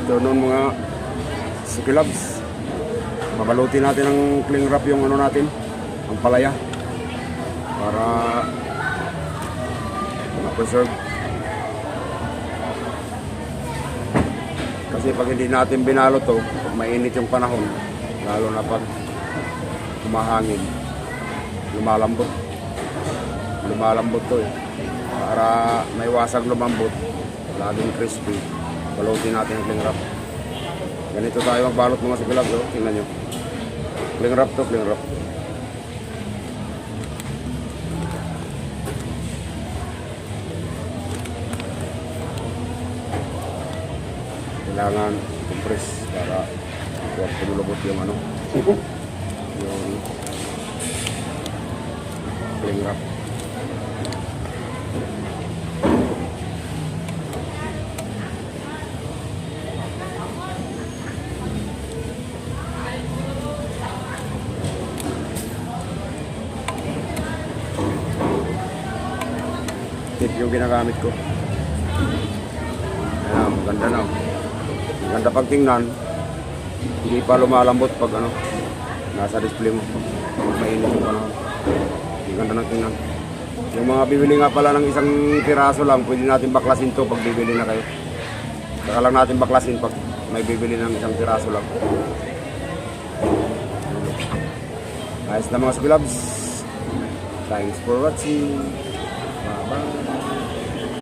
afternoon mga Sikilabs. Babalutin natin ng cling wrap yung ano natin, ang palaya, para ma-preserve. Kasi pag hindi natin binalo to, pag mainit yung panahon, lalo na pag humahangin, lumalambot to eh. Para maiwasang lumambot, laging crispy, balutin natin ang cling wrap. Ganito tayo magbalot mga Sikilabs, oh. Tingnan nyo, cling wrap to, cling wrap. Kailangan compress para huwag pumulubot yung ano, yung cling wrap. Tip yung ginagamit ko. Ayan, maganda na. Maganda pag tingnan. Hindi pa lumalambot pag ano, nasa display mo. Pag mainit yung panahon. Hindi ganda ng tingnan. Yung mga bibili nga pala ng isang piraso lang, pwede natin baklasin to pag bibili na kayo. Saka lang natin baklasin pag may bibili ng isang piraso lang. Ayos na mga Sikilabs. Thanks for watching. Bye-bye.